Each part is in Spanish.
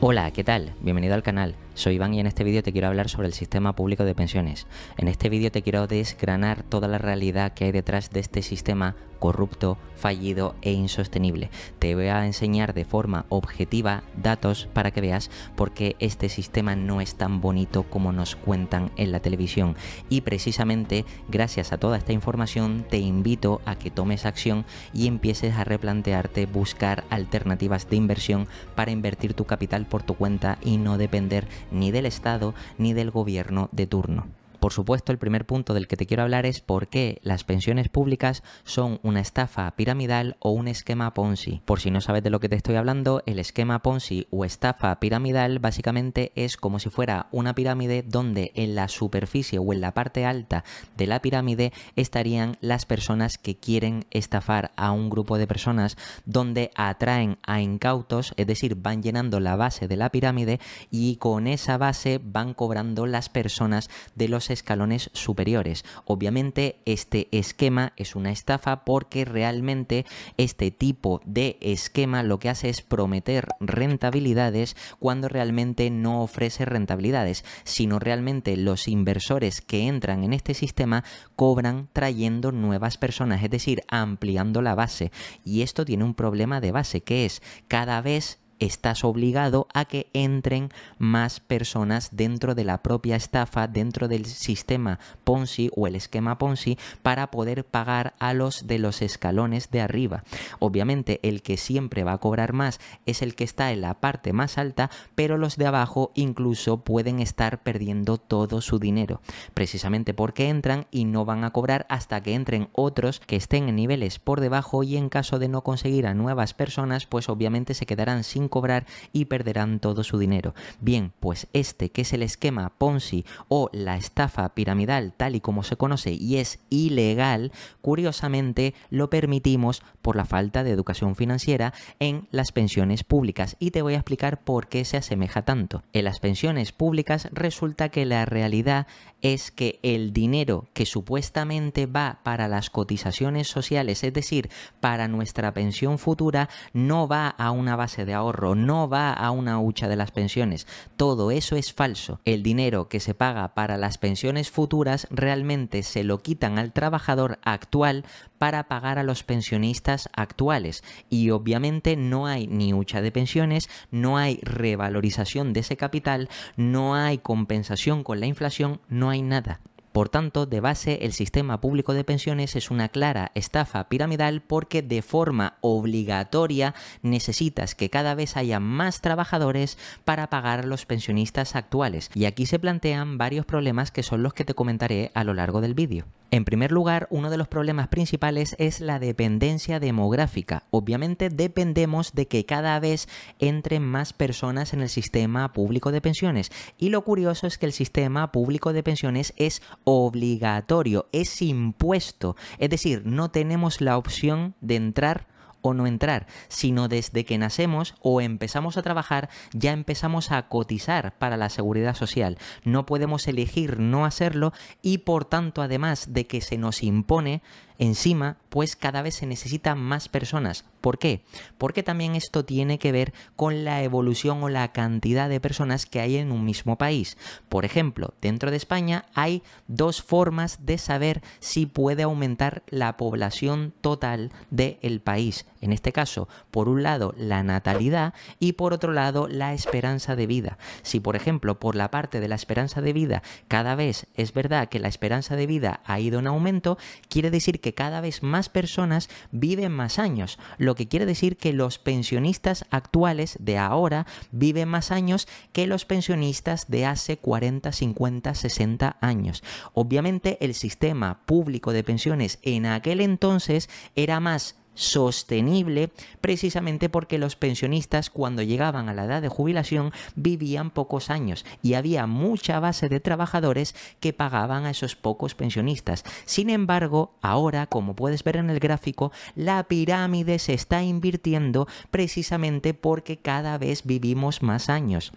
Hola, ¿qué tal? Bienvenido al canal. Soy Iván y en este vídeo te quiero hablar sobre el sistema público de pensiones. En este vídeo te quiero desgranar toda la realidad que hay detrás de este sistema corrupto, fallido e insostenible. Te voy a enseñar de forma objetiva datos para que veas por qué este sistema no es tan bonito como nos cuentan en la televisión. Y precisamente gracias a toda esta información te invito a que tomes acción y empieces a replantearte buscar alternativas de inversión para invertir tu capital por tu cuenta y no depender ni del Estado ni del gobierno de turno. Por supuesto, el primer punto del que te quiero hablar es por qué las pensiones públicas son una estafa piramidal o un esquema Ponzi. Por si no sabes de lo que te estoy hablando, el esquema Ponzi o estafa piramidal básicamente es como si fuera una pirámide donde en la superficie o en la parte alta de la pirámide estarían las personas que quieren estafar a un grupo de personas, donde atraen a incautos, es decir, van llenando la base de la pirámide y con esa base van cobrando las personas de los escalones superiores. Obviamente este esquema es una estafa porque realmente este tipo de esquema lo que hace es prometer rentabilidades cuando realmente no ofrece rentabilidades, sino realmente los inversores que entran en este sistema cobran trayendo nuevas personas, es decir, ampliando la base. Y esto tiene un problema de base, que es cada vez estás obligado a que entren más personas dentro de la propia estafa, dentro del sistema Ponzi o el esquema Ponzi, para poder pagar a los de los escalones de arriba. Obviamente el que siempre va a cobrar más es el que está en la parte más alta, pero los de abajo incluso pueden estar perdiendo todo su dinero, precisamente porque entran y no van a cobrar hasta que entren otros que estén en niveles por debajo, y en caso de no conseguir a nuevas personas, pues obviamente se quedarán sin cobrar y perderán todo su dinero. Bien, pues este, que es el esquema Ponzi o la estafa piramidal tal y como se conoce y es ilegal, curiosamente lo permitimos por la falta de educación financiera en las pensiones públicas, y te voy a explicar por qué se asemeja tanto. En las pensiones públicas resulta que la realidad es que el dinero que supuestamente va para las cotizaciones sociales, es decir, para nuestra pensión futura, no va a una base de ahorro, no va a una hucha de las pensiones. Todo eso es falso. El dinero que se paga para las pensiones futuras realmente se lo quitan al trabajador actual para pagar a los pensionistas actuales, y obviamente no hay ni hucha de pensiones, no hay revalorización de ese capital, no hay compensación con la inflación, no hay nada. Por tanto, de base, el sistema público de pensiones es una clara estafa piramidal porque de forma obligatoria necesitas que cada vez haya más trabajadores para pagar a los pensionistas actuales. Y aquí se plantean varios problemas que son los que te comentaré a lo largo del vídeo. En primer lugar, uno de los problemas principales es la dependencia demográfica. Obviamente dependemos de que cada vez entren más personas en el sistema público de pensiones. Y lo curioso es que el sistema público de pensiones es obligatorio, es impuesto. Es decir, no tenemos la opción de entrar o no entrar, sino desde que nacemos o empezamos a trabajar ya empezamos a cotizar para la seguridad social. No podemos elegir no hacerlo, y por tanto, además de que se nos impone encima, pues cada vez se necesitan más personas. ¿Por qué? Porque también esto tiene que ver con la evolución o la cantidad de personas que hay en un mismo país. Por ejemplo, dentro de España hay dos formas de saber si puede aumentar la población total del país. En este caso, por un lado, la natalidad y por otro lado, la esperanza de vida. Si, por ejemplo, por la parte de la esperanza de vida, cada vez es verdad que la esperanza de vida ha ido en aumento, quiere decir que cada vez más personas viven más años, lo que quiere decir que los pensionistas actuales de ahora viven más años que los pensionistas de hace 40, 50, 60 años. Obviamente el sistema público de pensiones en aquel entonces era más sostenible precisamente porque los pensionistas cuando llegaban a la edad de jubilación vivían pocos años y había mucha base de trabajadores que pagaban a esos pocos pensionistas. Sin embargo, ahora, como puedes ver en el gráfico, la pirámide se está invirtiendo precisamente porque cada vez vivimos más años.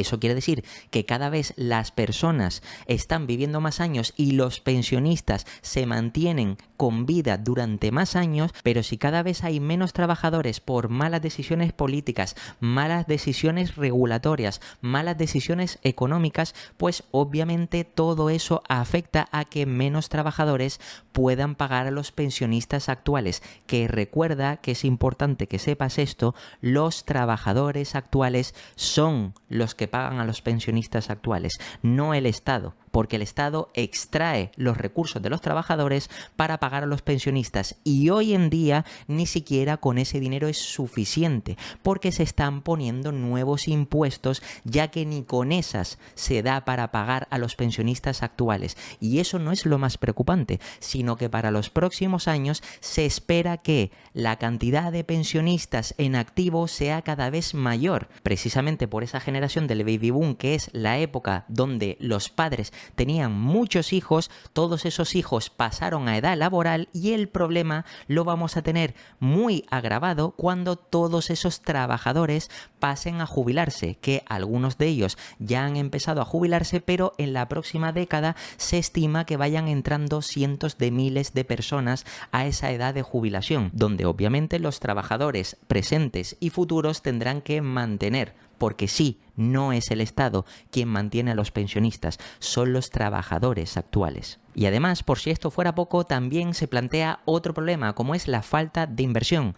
Eso quiere decir que cada vez las personas están viviendo más años y los pensionistas se mantienen con vida durante más años, pero si cada vez hay menos trabajadores por malas decisiones políticas, malas decisiones regulatorias, malas decisiones económicas, pues obviamente todo eso afecta a que menos trabajadores puedan pagar a los pensionistas actuales. Que recuerda que es importante que sepas esto, los trabajadores actuales son los que pagan a los pensionistas actuales, no el Estado, porque el Estado extrae los recursos de los trabajadores para pagar a los pensionistas y hoy en día ni siquiera con ese dinero es suficiente porque se están poniendo nuevos impuestos ya que ni con esas se da para pagar a los pensionistas actuales y eso no es lo más preocupante, sino que para los próximos años se espera que la cantidad de pensionistas en activo sea cada vez mayor, precisamente por esa generación del baby boom que es la época donde los padres tenían muchos hijos, todos esos hijos pasaron a edad laboral y el problema lo vamos a tener muy agravado cuando todos esos trabajadores pasen a jubilarse, que algunos de ellos ya han empezado a jubilarse, pero en la próxima década se estima que vayan entrando cientos de miles de personas a esa edad de jubilación, donde obviamente los trabajadores presentes y futuros tendrán que mantener, porque sí, no es el Estado quien mantiene a los pensionistas, son los trabajadores actuales. Y además, por si esto fuera poco, también se plantea otro problema, como es la falta de inversión.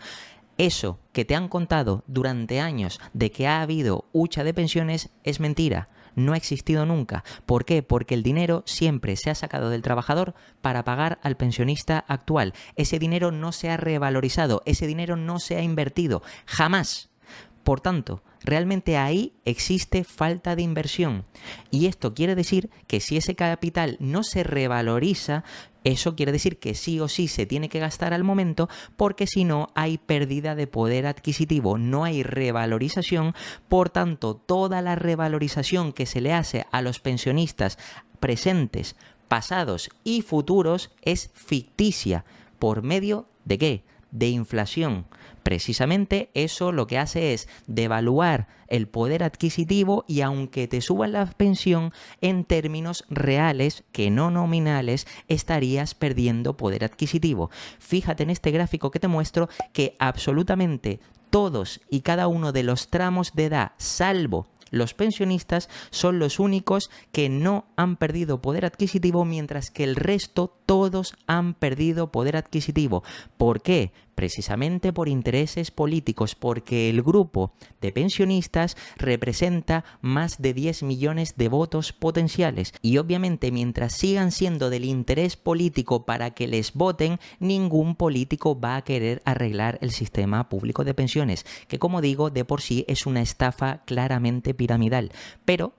Eso que te han contado durante años de que ha habido hucha de pensiones es mentira. No ha existido nunca. ¿Por qué? Porque el dinero siempre se ha sacado del trabajador para pagar al pensionista actual. Ese dinero no se ha revalorizado, ese dinero no se ha invertido. Jamás. Por tanto, realmente ahí existe falta de inversión. Y esto quiere decir que si ese capital no se revaloriza, eso quiere decir que sí o sí se tiene que gastar al momento, porque si no hay pérdida de poder adquisitivo, no hay revalorización. Por tanto, toda la revalorización que se le hace a los pensionistas presentes, pasados y futuros es ficticia. ¿Por medio de qué? De inflación. Precisamente eso lo que hace es devaluar el poder adquisitivo y aunque te suban la pensión, en términos reales, que no nominales, estarías perdiendo poder adquisitivo. Fíjate en este gráfico que te muestro que absolutamente todos y cada uno de los tramos de edad, salvo los pensionistas, son los únicos que no han perdido poder adquisitivo, mientras que el resto todos han perdido poder adquisitivo. ¿Por qué? Precisamente por intereses políticos, porque el grupo de pensionistas representa más de 10 millones de votos potenciales y obviamente mientras sigan siendo del interés político para que les voten, ningún político va a querer arreglar el sistema público de pensiones, que como digo, de por sí es una estafa claramente piramidal, pero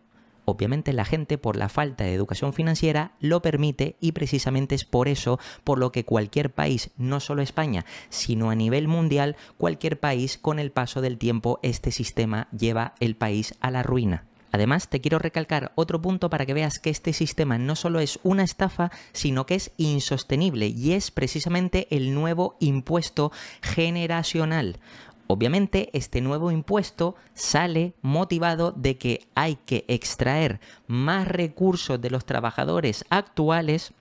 obviamente la gente por la falta de educación financiera lo permite y precisamente es por eso por lo que cualquier país, no solo España, sino a nivel mundial, cualquier país con el paso del tiempo este sistema lleva el país a la ruina. Además, te quiero recalcar otro punto para que veas que este sistema no solo es una estafa, sino que es insostenible y es precisamente el nuevo impuesto generacional. Obviamente, este nuevo impuesto sale motivado de que hay que extraer más recursos de los trabajadores actuales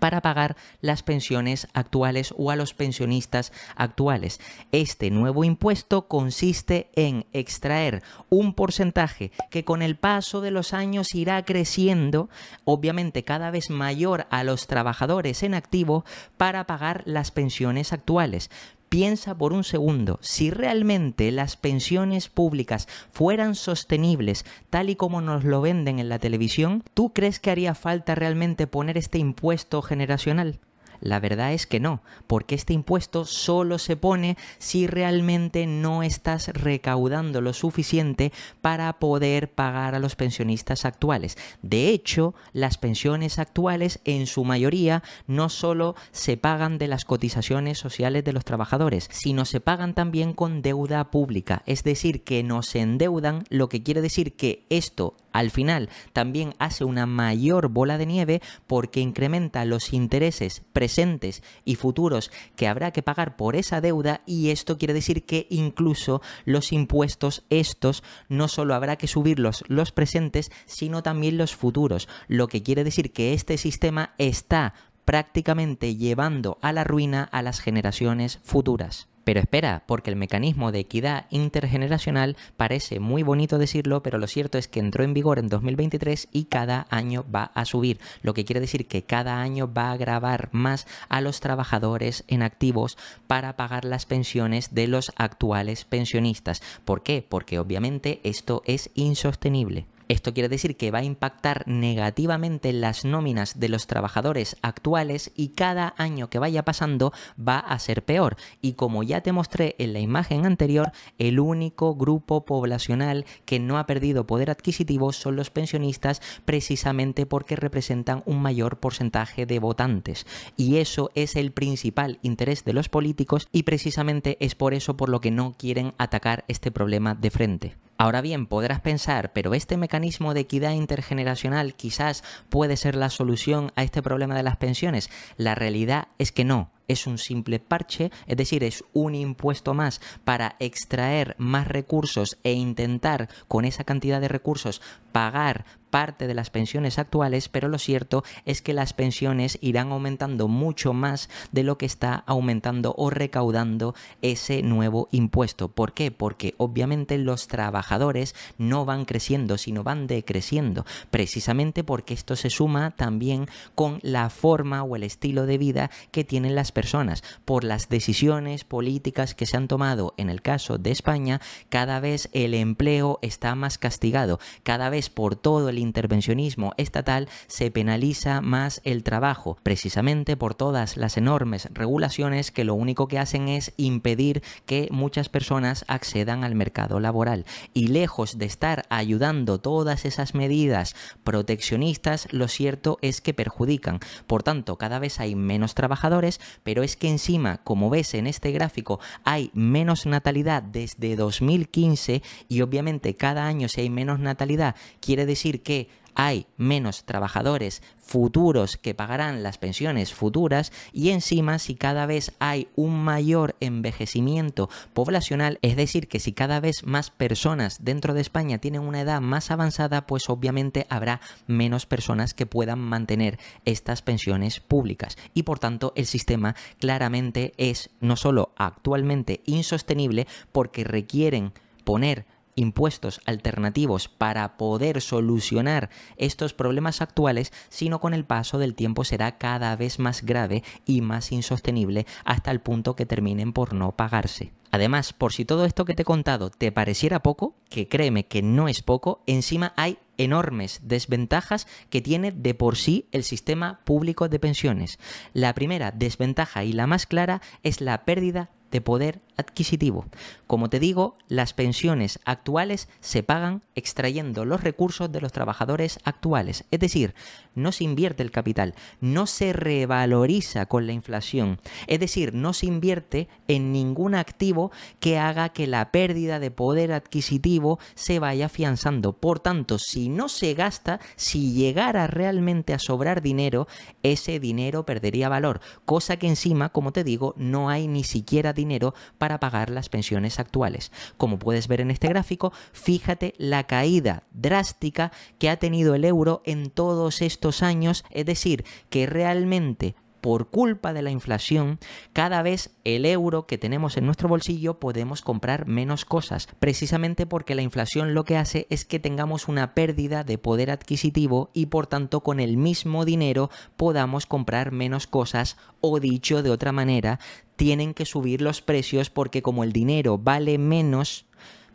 para pagar las pensiones actuales o a los pensionistas actuales. Este nuevo impuesto consiste en extraer un porcentaje que con el paso de los años irá creciendo, obviamente cada vez mayor a los trabajadores en activo, para pagar las pensiones actuales. Piensa por un segundo, si realmente las pensiones públicas fueran sostenibles tal y como nos lo venden en la televisión, ¿tú crees que haría falta realmente poner este impuesto generacional? La verdad es que no, porque este impuesto solo se pone si realmente no estás recaudando lo suficiente para poder pagar a los pensionistas actuales. De hecho, las pensiones actuales en su mayoría no solo se pagan de las cotizaciones sociales de los trabajadores, sino se pagan también con deuda pública, es decir, que nos endeudan, lo que quiere decir que esto Al final también hace una mayor bola de nieve porque incrementa los intereses presentes y futuros que habrá que pagar por esa deuda, y esto quiere decir que incluso los impuestos estos no solo habrá que subirlos los presentes, sino también los futuros, lo que quiere decir que este sistema está prácticamente llevando a la ruina a las generaciones futuras. Pero espera, porque el mecanismo de equidad intergeneracional parece muy bonito decirlo, pero lo cierto es que entró en vigor en 2023 y cada año va a subir, lo que quiere decir que cada año va a gravar más a los trabajadores en activos para pagar las pensiones de los actuales pensionistas. ¿Por qué? Porque obviamente esto es insostenible. Esto quiere decir que va a impactar negativamente en las nóminas de los trabajadores actuales y cada año que vaya pasando va a ser peor. Y como ya te mostré en la imagen anterior, el único grupo poblacional que no ha perdido poder adquisitivo son los pensionistas, precisamente porque representan un mayor porcentaje de votantes. Y eso es el principal interés de los políticos y precisamente es por eso por lo que no quieren atacar este problema de frente. Ahora bien, podrás pensar, pero este mecanismo de equidad intergeneracional quizás puede ser la solución a este problema de las pensiones. La realidad es que no. Es un simple parche, es decir, es un impuesto más para extraer más recursos e intentar con esa cantidad de recursos pagar parte de las pensiones actuales, pero lo cierto es que las pensiones irán aumentando mucho más de lo que está aumentando o recaudando ese nuevo impuesto. ¿Por qué? Porque obviamente los trabajadores no van creciendo, sino van decreciendo, precisamente porque esto se suma también con la forma o el estilo de vida que tienen las personas. Por las decisiones políticas que se han tomado en el caso de España, cada vez el empleo está más castigado, cada vez por todo el intervencionismo estatal se penaliza más el trabajo, precisamente por todas las enormes regulaciones que lo único que hacen es impedir que muchas personas accedan al mercado laboral. Y lejos de estar ayudando todas esas medidas proteccionistas, lo cierto es que perjudican. Por tanto, cada vez hay menos trabajadores, pero es que encima, como ves en este gráfico, hay menos natalidad desde 2015 y obviamente cada año si hay menos natalidad quiere decir que hay menos trabajadores futuros que pagarán las pensiones futuras, y encima si cada vez hay un mayor envejecimiento poblacional, es decir, que si cada vez más personas dentro de España tienen una edad más avanzada, pues obviamente habrá menos personas que puedan mantener estas pensiones públicas y por tanto el sistema claramente es no solo actualmente insostenible porque requieren poner impuestos alternativos para poder solucionar estos problemas actuales, sino con el paso del tiempo será cada vez más grave y más insostenible hasta el punto que terminen por no pagarse. Además, por si todo esto que te he contado te pareciera poco, que créeme que no es poco, encima hay enormes desventajas que tiene de por sí el sistema público de pensiones. La primera desventaja y la más clara es la pérdida de poder adquisitivo. Como te digo, las pensiones actuales se pagan extrayendo los recursos de los trabajadores actuales, es decir, no se invierte el capital, no se revaloriza con la inflación, es decir, no se invierte en ningún activo que haga que la pérdida de poder adquisitivo se vaya afianzando. Por tanto, si no se gasta, si llegara realmente a sobrar dinero, ese dinero perdería valor, cosa que encima, como te digo, no hay ni siquiera dinero para pagar las pensiones actuales. Como puedes ver en este gráfico, fíjate la caída drástica que ha tenido el euro en todos estos años, es decir, que realmente por culpa de la inflación, cada vez el euro que tenemos en nuestro bolsillo podemos comprar menos cosas, precisamente porque la inflación lo que hace es que tengamos una pérdida de poder adquisitivo y por tanto con el mismo dinero podamos comprar menos cosas, o dicho de otra manera, tienen que subir los precios porque como el dinero vale menos,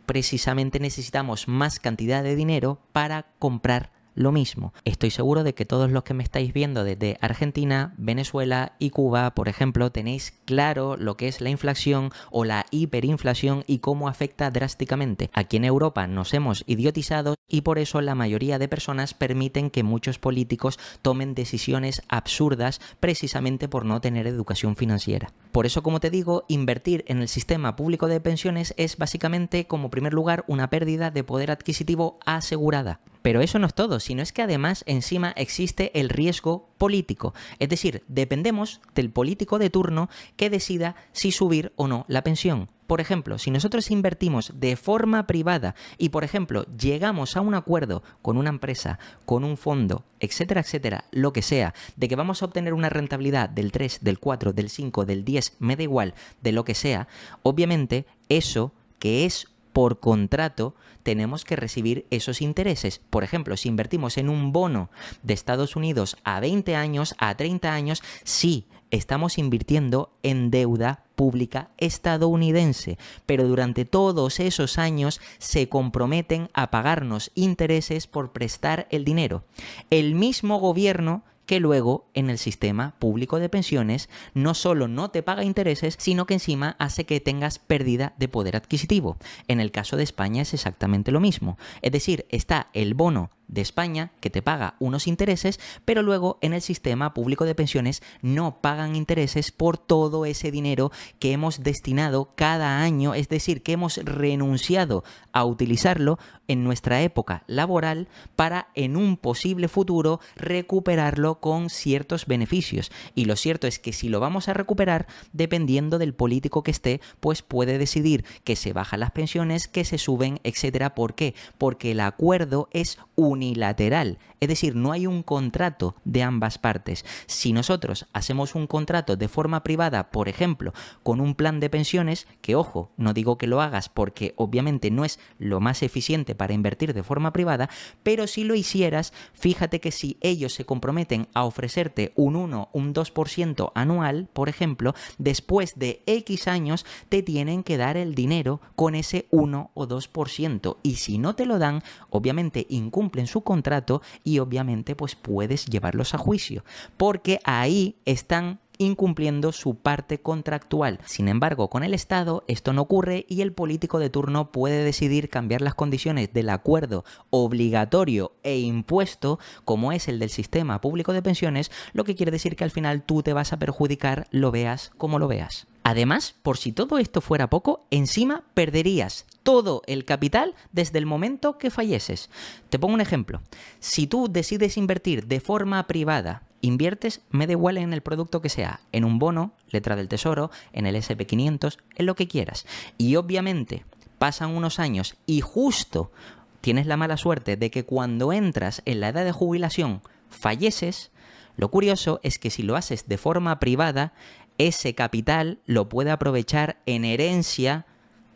precisamente necesitamos más cantidad de dinero para comprar lo mismo. Estoy seguro de que todos los que me estáis viendo desde Argentina, Venezuela y Cuba, por ejemplo, tenéis claro lo que es la inflación o la hiperinflación y cómo afecta drásticamente. Aquí en Europa nos hemos idiotizado y por eso la mayoría de personas permiten que muchos políticos tomen decisiones absurdas precisamente por no tener educación financiera. Por eso, como te digo, invertir en el sistema público de pensiones es básicamente, como primer lugar, una pérdida de poder adquisitivo asegurada. Pero eso no es todo, sino es que además encima existe el riesgo político. Es decir, dependemos del político de turno que decida si subir o no la pensión. Por ejemplo, si nosotros invertimos de forma privada y, por ejemplo, llegamos a un acuerdo con una empresa, con un fondo, etcétera, etcétera, lo que sea, de que vamos a obtener una rentabilidad del 3, del 4, del 5, del 10, me da igual, de lo que sea, obviamente eso que es por contrato, tenemos que recibir esos intereses. Por ejemplo, si invertimos en un bono de Estados Unidos a 20 años, a 30 años, sí, estamos invirtiendo en deuda pública estadounidense, pero durante todos esos años se comprometen a pagarnos intereses por prestar el dinero. El mismo gobierno que luego en el sistema público de pensiones no solo no te paga intereses, sino que encima hace que tengas pérdida de poder adquisitivo. En el caso de España es exactamente lo mismo. Es decir, está el bono de España que te paga unos intereses, pero luego en el sistema público de pensiones no pagan intereses por todo ese dinero que hemos destinado cada año, es decir, que hemos renunciado a utilizarlo en nuestra época laboral para en un posible futuro recuperarlo con ciertos beneficios. Y lo cierto es que si lo vamos a recuperar, dependiendo del político que esté, pues puede decidir que se bajan las pensiones, que se suben, etcétera. ¿Por qué? Porque el acuerdo es unilateral, es decir, no hay un contrato de ambas partes. Si nosotros hacemos un contrato de forma privada, por ejemplo, con un plan de pensiones, que ojo, no digo que lo hagas porque obviamente no es lo más eficiente para invertir de forma privada, pero si lo hicieras, fíjate que si ellos se comprometen a ofrecerte un 1, un 2% anual, por ejemplo, después de X años te tienen que dar el dinero con ese 1 o 2%, y si no te lo dan, obviamente incumplen su contrato y obviamente pues puedes llevarlos a juicio, porque ahí están incumpliendo su parte contractual. Sin embargo, con el Estado esto no ocurre y el político de turno puede decidir cambiar las condiciones del acuerdo obligatorio e impuesto, como es el del sistema público de pensiones, lo que quiere decir que al final tú te vas a perjudicar, lo veas como lo veas. Además, por si todo esto fuera poco, encima perderías todo el capital desde el momento que falleces. Te pongo un ejemplo. Si tú decides invertir de forma privada, inviertes, me da igual en el producto que sea, en un bono, letra del tesoro, en el SP500, en lo que quieras. Y obviamente pasan unos años y justo tienes la mala suerte de que cuando entras en la edad de jubilación falleces, lo curioso es que si lo haces de forma privada, ese capital lo puede aprovechar en herencia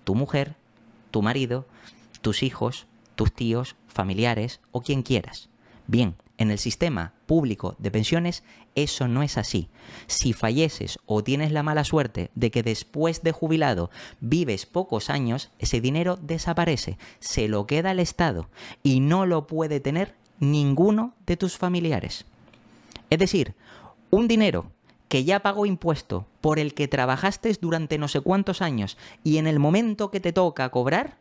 tu mujer, tu marido, tus hijos, tus tíos, familiares o quien quieras. Bien, en el sistema público de pensiones eso no es así. Si falleces o tienes la mala suerte de que después de jubilado vives pocos años, ese dinero desaparece, se lo queda el Estado y no lo puede tener ninguno de tus familiares. Es decir, un dinero que ya pagó impuesto, por el que trabajaste durante no sé cuántos años y en el momento que te toca cobrar,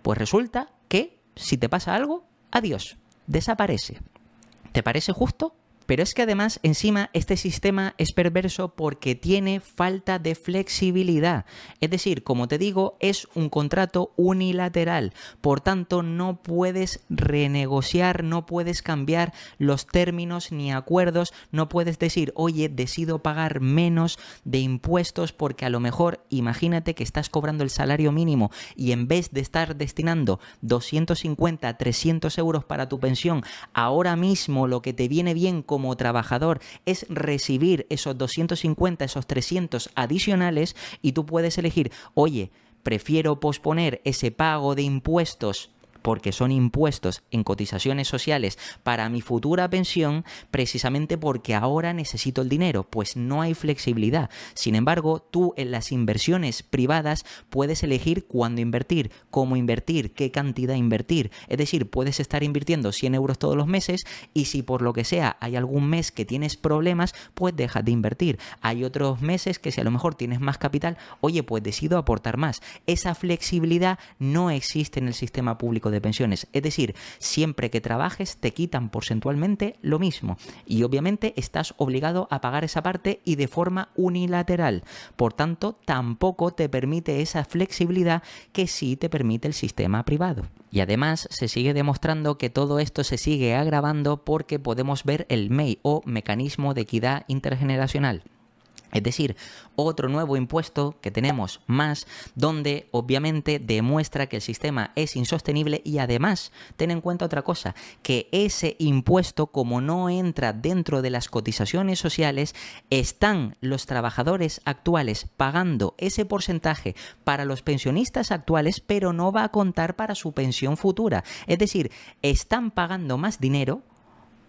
pues resulta que si te pasa algo, adiós, desaparece. ¿Te parece justo? Pero es que además encima este sistema es perverso porque tiene falta de flexibilidad. Es decir, como te digo, es un contrato unilateral. Por tanto, no puedes renegociar, no puedes cambiar los términos ni acuerdos. No puedes decir, oye, decido pagar menos de impuestos porque a lo mejor, imagínate que estás cobrando el salario mínimo y en vez de estar destinando 250, 300 euros para tu pensión, ahora mismo lo que te viene bien como trabajador es recibir esos 250, esos 300 adicionales y tú puedes elegir, oye, prefiero posponer ese pago de impuestos porque son impuestos en cotizaciones sociales para mi futura pensión, precisamente porque ahora necesito el dinero, pues no hay flexibilidad. Sin embargo, tú en las inversiones privadas puedes elegir cuándo invertir, cómo invertir, qué cantidad invertir. Es decir, puedes estar invirtiendo 100 euros todos los meses y si por lo que sea hay algún mes que tienes problemas, pues dejas de invertir. Hay otros meses que si a lo mejor tienes más capital, oye, pues decido aportar más. Esa flexibilidad no existe en el sistema público público de pensiones. Es decir, siempre que trabajes te quitan porcentualmente lo mismo y obviamente estás obligado a pagar esa parte y de forma unilateral. Por tanto, tampoco te permite esa flexibilidad que sí te permite el sistema privado. Y además se sigue demostrando que todo esto se sigue agravando porque podemos ver el MEI o Mecanismo de Equidad Intergeneracional. Es decir, otro nuevo impuesto que tenemos más, donde obviamente demuestra que el sistema es insostenible y además ten en cuenta otra cosa, que ese impuesto, como no entra dentro de las cotizaciones sociales, están los trabajadores actuales pagando ese porcentaje para los pensionistas actuales, pero no va a contar para su pensión futura. Es decir, están pagando más dinero,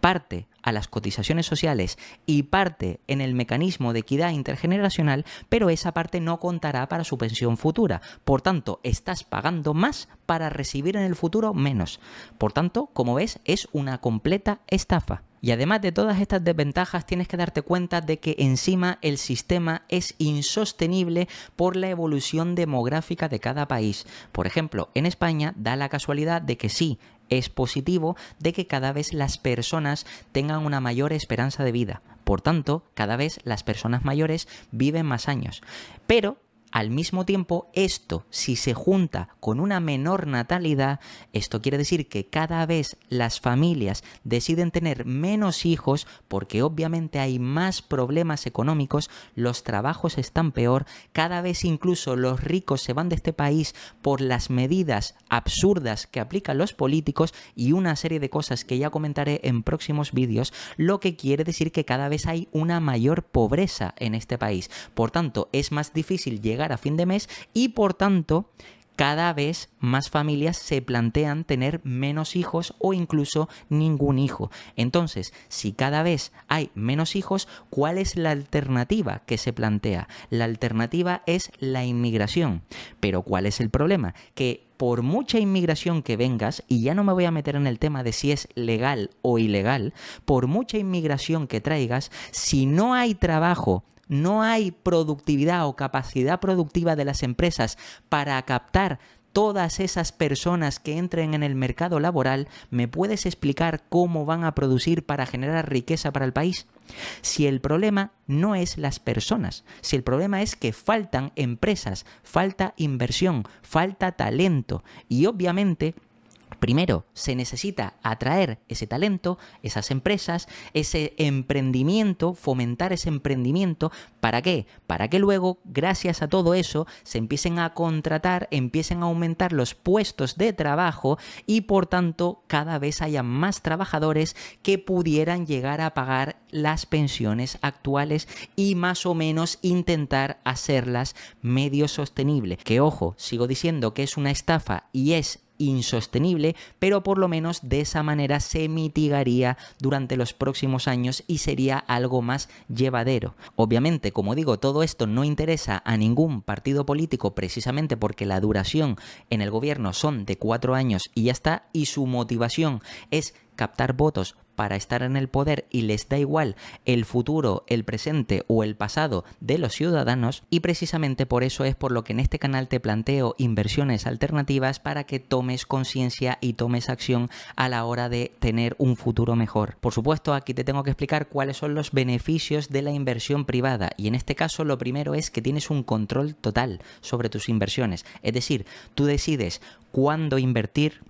parte a las cotizaciones sociales y parte en el mecanismo de equidad intergeneracional, pero esa parte no contará para su pensión futura. Por tanto, estás pagando más para recibir en el futuro menos. Por tanto, como ves, es una completa estafa. Y además de todas estas desventajas, tienes que darte cuenta de que encima el sistema es insostenible por la evolución demográfica de cada país. Por ejemplo, en España da la casualidad de que sí, es positivo de que cada vez las personas tengan una mayor esperanza de vida. Por tanto, cada vez las personas mayores viven más años. Pero al mismo tiempo, esto, si se junta con una menor natalidad, esto quiere decir que cada vez las familias deciden tener menos hijos porque obviamente hay más problemas económicos, los trabajos están peor, cada vez incluso los ricos se van de este país por las medidas absurdas que aplican los políticos y una serie de cosas que ya comentaré en próximos vídeos, lo que quiere decir que cada vez hay una mayor pobreza en este país. Por tanto, es más difícil llegar a fin de mes y por tanto cada vez más familias se plantean tener menos hijos o incluso ningún hijo. Entonces, si cada vez hay menos hijos, ¿cuál es la alternativa que se plantea? La alternativa es la inmigración. Pero ¿cuál es el problema? Que por mucha inmigración que vengas, y ya no me voy a meter en el tema de si es legal o ilegal, por mucha inmigración que traigas, si no hay trabajo, no hay productividad o capacidad productiva de las empresas para captar todas esas personas que entren en el mercado laboral, ¿me puedes explicar cómo van a producir para generar riqueza para el país? Si el problema no es las personas, si el problema es que faltan empresas, falta inversión, falta talento y obviamente primero, se necesita atraer ese talento, esas empresas, ese emprendimiento, fomentar ese emprendimiento. ¿Para qué? Para que luego, gracias a todo eso, se empiecen a contratar, empiecen a aumentar los puestos de trabajo y, por tanto, cada vez haya más trabajadores que pudieran llegar a pagar las pensiones actuales y más o menos intentar hacerlas medio sostenibles. Que, ojo, sigo diciendo que es una estafa y es insostenible, pero por lo menos de esa manera se mitigaría durante los próximos años y sería algo más llevadero. Obviamente, como digo, todo esto no interesa a ningún partido político precisamente porque la duración en el gobierno son de 4 años y ya está, y su motivación es captar votos para estar en el poder y les da igual el futuro, el presente o el pasado de los ciudadanos, y precisamente por eso es por lo que en este canal te planteo inversiones alternativas para que tomes conciencia y tomes acción a la hora de tener un futuro mejor. Por supuesto, aquí te tengo que explicar cuáles son los beneficios de la inversión privada y en este caso lo primero es que tienes un control total sobre tus inversiones, es decir, tú decides cuándo invertir,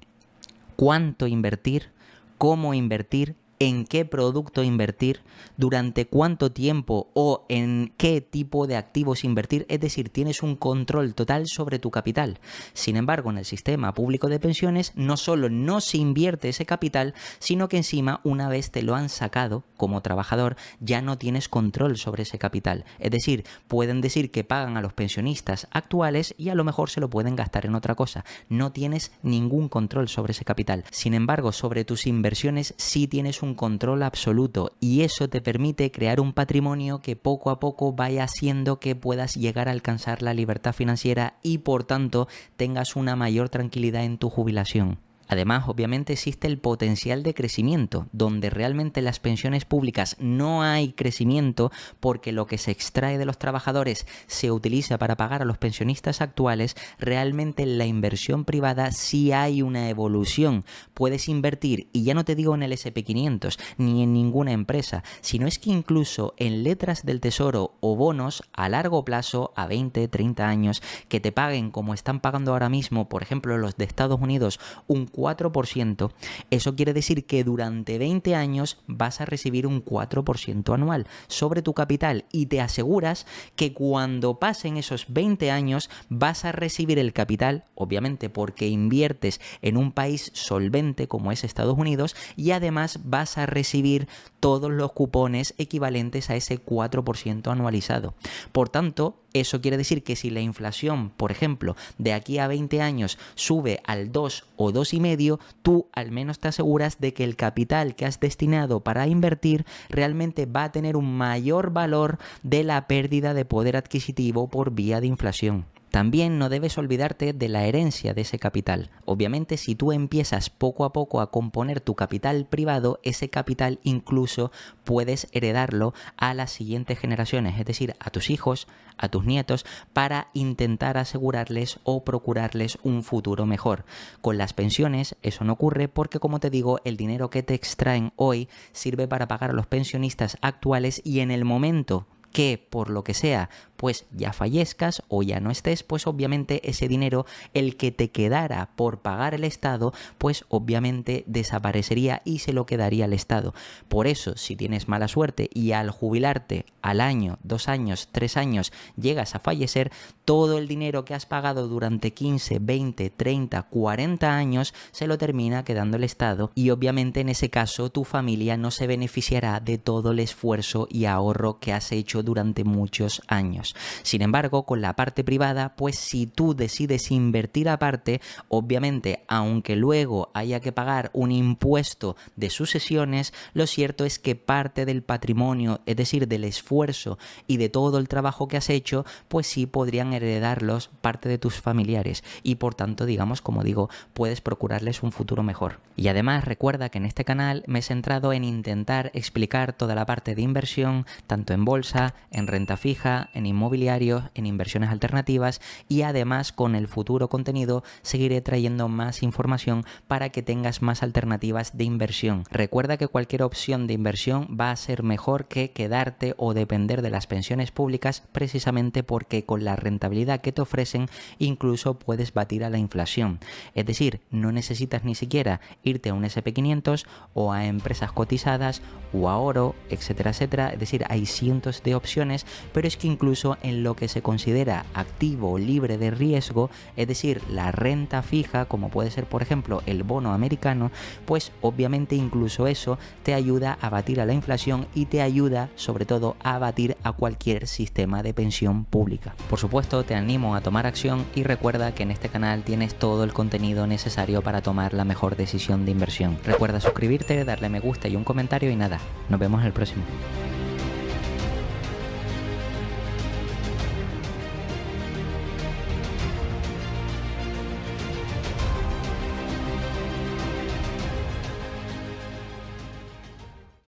cuánto invertir, cómo invertir, en qué producto invertir, durante cuánto tiempo o en qué tipo de activos invertir, es decir, tienes un control total sobre tu capital. Sin embargo, en el sistema público de pensiones no solo no se invierte ese capital, sino que encima una vez te lo han sacado como trabajador, ya no tienes control sobre ese capital. Es decir, pueden decir que pagan a los pensionistas actuales y a lo mejor se lo pueden gastar en otra cosa. No tienes ningún control sobre ese capital. Sin embargo, sobre tus inversiones sí tienes un control absoluto y eso te permite crear un patrimonio que poco a poco vaya haciendo que puedas llegar a alcanzar la libertad financiera y por tanto tengas una mayor tranquilidad en tu jubilación. Además, obviamente existe el potencial de crecimiento, donde realmente en las pensiones públicas no hay crecimiento porque lo que se extrae de los trabajadores se utiliza para pagar a los pensionistas actuales. Realmente en la inversión privada sí hay una evolución. Puedes invertir, y ya no te digo en el SP500 ni en ninguna empresa, sino es que incluso en letras del tesoro o bonos a largo plazo, a 20, 30 años, que te paguen como están pagando ahora mismo, por ejemplo los de Estados Unidos, un 4%, eso quiere decir que durante 20 años vas a recibir un 4% anual sobre tu capital, y te aseguras que cuando pasen esos 20 años vas a recibir el capital, obviamente porque inviertes en un país solvente como es Estados Unidos, y además vas a recibir todos los cupones equivalentes a ese 4% anualizado. Por tanto, eso quiere decir que si la inflación, por ejemplo, de aquí a 20 años sube al 2 o 2,5, tú al menos te aseguras de que el capital que has destinado para invertir realmente va a tener un mayor valor de la pérdida de poder adquisitivo por vía de inflación. También no debes olvidarte de la herencia de ese capital. Obviamente, si tú empiezas poco a poco a componer tu capital privado, ese capital incluso puedes heredarlo a las siguientes generaciones, es decir, a tus hijos, a tus nietos, para intentar asegurarles o procurarles un futuro mejor. Con las pensiones eso no ocurre porque, como te digo, el dinero que te extraen hoy sirve para pagar a los pensionistas actuales, y en el momento que por lo que sea pues ya fallezcas o ya no estés, pues obviamente ese dinero, el que te quedara por pagar el Estado, pues obviamente desaparecería y se lo quedaría el Estado. Por eso, si tienes mala suerte y al jubilarte al año, 2 años, 3 años llegas a fallecer, todo el dinero que has pagado durante 15, 20, 30, 40 años se lo termina quedando el Estado, y obviamente en ese caso tu familia no se beneficiará de todo el esfuerzo y ahorro que has hecho durante muchos años. Sin embargo, con la parte privada, pues si tú decides invertir aparte, obviamente, aunque luego haya que pagar un impuesto de sucesiones, lo cierto es que parte del patrimonio, es decir, del esfuerzo y de todo el trabajo que has hecho, pues sí podrían heredarlos parte de tus familiares, y por tanto, digamos, como digo, puedes procurarles un futuro mejor. Y además recuerda que en este canal me he centrado en intentar explicar toda la parte de inversión, tanto en bolsa, en renta fija, en inmobiliarios, en inversiones alternativas, y además con el futuro contenido seguiré trayendo más información para que tengas más alternativas de inversión. Recuerda que cualquier opción de inversión va a ser mejor que quedarte o depender de las pensiones públicas, precisamente porque con la rentabilidad que te ofrecen incluso puedes batir a la inflación. Es decir, no necesitas ni siquiera irte a un SP500 o a empresas cotizadas o a oro, etcétera, etcétera. Es decir, hay cientos de opciones, pero es que incluso en lo que se considera activo libre de riesgo, es decir, la renta fija, como puede ser por ejemplo el bono americano, pues obviamente incluso eso te ayuda a batir a la inflación y te ayuda sobre todo a batir a cualquier sistema de pensión pública. Por supuesto, te animo a tomar acción y recuerda que en este canal tienes todo el contenido necesario para tomar la mejor decisión de inversión. Recuerda suscribirte, darle me gusta y un comentario, y nada, nos vemos en el próximo.